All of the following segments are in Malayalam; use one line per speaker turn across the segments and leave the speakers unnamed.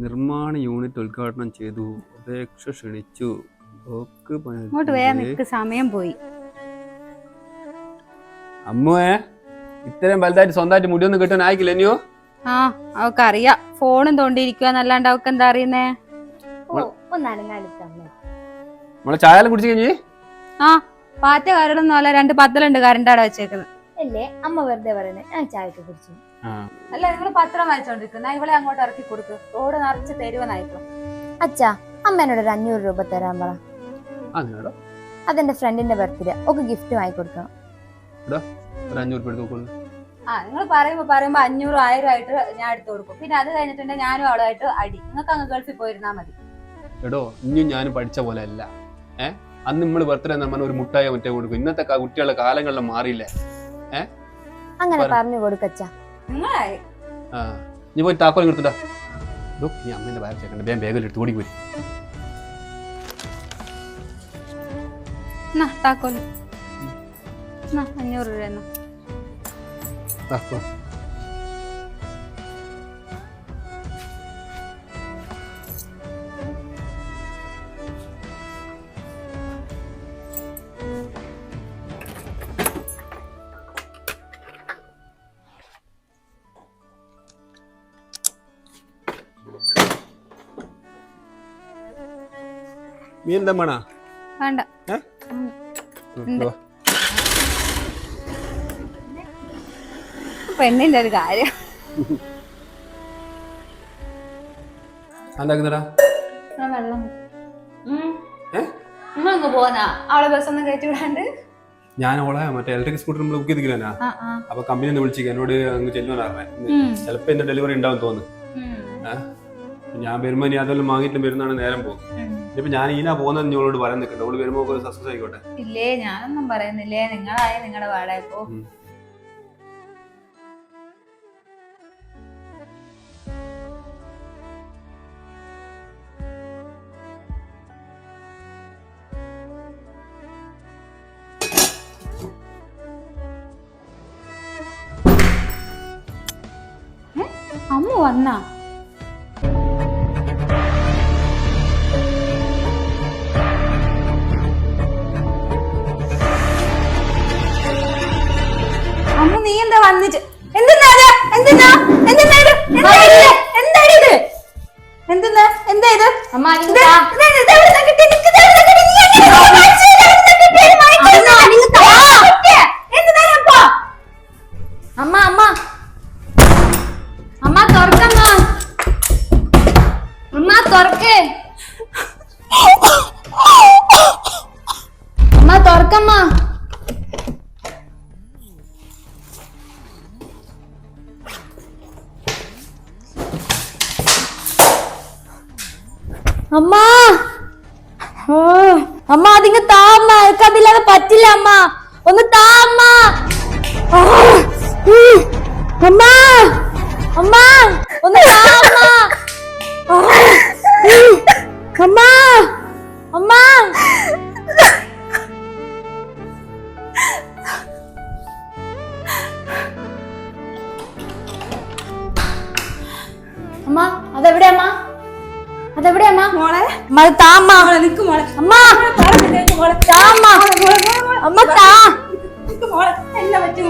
നിർമ്മാണ യൂണിറ്റ് ഉദ്ഘാടനം ചെയ്തു. അപേക്ഷ ക്ഷണിച്ചു.
സമയം പോയി.
അമ്മുവേ, ഇത്രയും വലുതായിട്ട് സ്വന്തമായിട്ട് മുടിയൊന്നും കിട്ടാൻ ആയിക്കില്ല ഇനിയോ?
ആ, അവക്കറിയാം. ഫോണും തോണ്ടിയിരിക്കുവാന്നല്ലാണ്ട് അവക്ക് എന്താ അറിയുന്നേ?
നമ്മളെ ചായ കുടിച്ചു കഴിഞ്ഞ്
ആ പാറ്റ കരടൊന്നുമല്ല, 2 പത്തലുണ്ട് കരണ്ട് അവിടെ വെച്ചേക്കുന്നത്
അല്ലേ. അമ്മ വെറുതെ പറയുന്നത്. ഞാൻ ചായക്ക് കുടിച്ചു.
അല്ല, നിങ്ങൾ പത്രം വായിച്ചോണ്ടിരിക്കുന്ന ഇവിടെ അങ്ങോട്ട് ഇറക്കി കൊടുക്ക്. റോഡ് നിറച്ച് തരുവനായിക്കോ.
അച്ഛാ, അമ്മേനോട് 500 രൂപ തരാൻ പറ. അതെന്റെ ഫ്രണ്ടിന്റെ ബർത്ത്ഡേ. ഒക്കെ ഗിഫ്റ്റ് വാങ്ങിക്കൊടുക്കണം.
നിങ്ങൾ പറയുമ്പോ 500 1000 ആയിട്ട് ഞാൻ എടുത്തു കൊടുക്കും. പിന്നെ അത് കഴിഞ്ഞിട്ടുണ്ടെങ്കിൽ ഞാനും അവളായിട്ട് അടി. നിങ്ങൾക്ക് അങ്ങ് ഗൾഫിൽ പോയിരുന്നാ മതി.
എടോ, ഇനിയും ഞാൻ പഠിച്ച പോലെ അല്ല. അന്ന് നമ്മള് ബർത്ത്ഡേ നമ്മൾ ഒരു മുട്ടായ മറ്റേ കൊടുക്കും. ഇന്നത്തെ കുട്ടികളുടെ കാലങ്ങളിൽ മാറിയില്ലേ?
അങ്ങനെ പറഞ്ഞു കൊടുക്കച്ചാ.
നീ പോയി താക്കോൽ എടുത്തിട്ടാ. നീ അമ്മേന്റെ വയർ ചേക്കണ്ട. വേഗം ബാഗിൽ എടുത്ത് ഓടി പോയി.
താക്കോൽ 500 രൂപ.
നീ എന്താ വേണ?
വേണ്ട. പെണ്ണിന്റെ ഒരു കാര്യം. പോന്നാ അവളെ ബസ്സൊന്നും കയറ്റി വിടാണ്ട്.
ഞാൻ ഓളെ മറ്റേ ഇലക്ട്രിക് സ്കൂട്ടർ നമ്മൾ ബുക്ക് ചെയ്തില്ല. അപ്പൊ കമ്പനി ഒന്ന് വിളിച്ചു എന്നോട് അങ്ങ് ചെല്ലുവാൻ. ചിലപ്പോ എന്റെ ഡെലിവറി ഉണ്ടാവും തോന്നുന്നു. ഞാൻ വരുമ്പോ ഇനി അതെല്ലാം വാങ്ങിയിട്ട് വരുന്നതാണ് നേരം പോകും. ഇപ്പൊ ഞാൻ ഈനാ പോകുന്നത് നിങ്ങളോട് പറയാൻ നിൽക്കണ്ട. അവള് വരുമ്പോ സക്സസ് ആയിക്കോട്ടെ.
ഇല്ലേ, ഞാനൊന്നും പറയുന്നില്ലേ. നിങ്ങളായ നിങ്ങളുടെ വാടകപ്പോ. അമ്മ വന്നാ? അമ്മ നീ എന്താ വന്നിട്ട്? എന്താ ഇത്? അമ്മ തുറക്കേ. അമ്മ തുറക്കമ്മ. അമ്മ അമ്മ അതിങ്ങ് താ അമ്മ. എനിക്ക് അതില്ലാതെ പറ്റില്ല അമ്മ. ഒന്ന് താ അമ്മ. അമ്മ അമ്മ ഒന്ന് താ അമ്മ. അമ്മ അമ്മ അമ്മ അതെവിടെ അമ്മ? അതെവിടെ അമ്മ? മോളെ മഴ താ അമ്മ. നിക്ക് മോളെ. അമ്മ താ അമ്മ. അമ്മ താ. മോളെ എല്ലാം പറ്റി.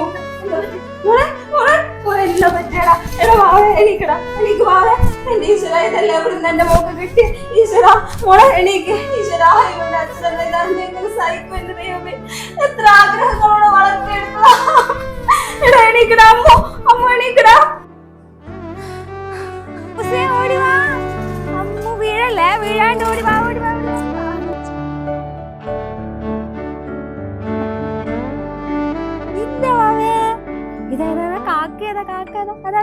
മോളെ മോളെ മോളെ എല്ലാം പറ്റിയടാ. എടാ വാവേ എണീക്കടാ. എണീക്ക് വാവേ. എന്റെ ഈശ്വര, ഇതെല്ലാം എവിടുന്ന് എന്റെ മോക്ക് കിട്ടി? ഈശ്വര മോളെ എണീക്ക്. ഈശ്വര, ഇവന്റെ അച്ഛനെ എങ്ങനെ സഹിക്കും എന്റെ ദൈവമേ. എത്ര ആഗ്രഹങ്ങളോട് വളർത്തിയെടുത്തതാ. എടാ എണീക്കടാ. അമ്മ അമ്മ എണീക്കടാ. ഓടി വാ. അമ്മ വീഴല്ലേ. വീഴാണ്ട് ഓടി വാ. ഓടി വാ. ഇല്ല വാവേ. ഇതാ കാക്കയതാ. കാക്കതാ. അതാ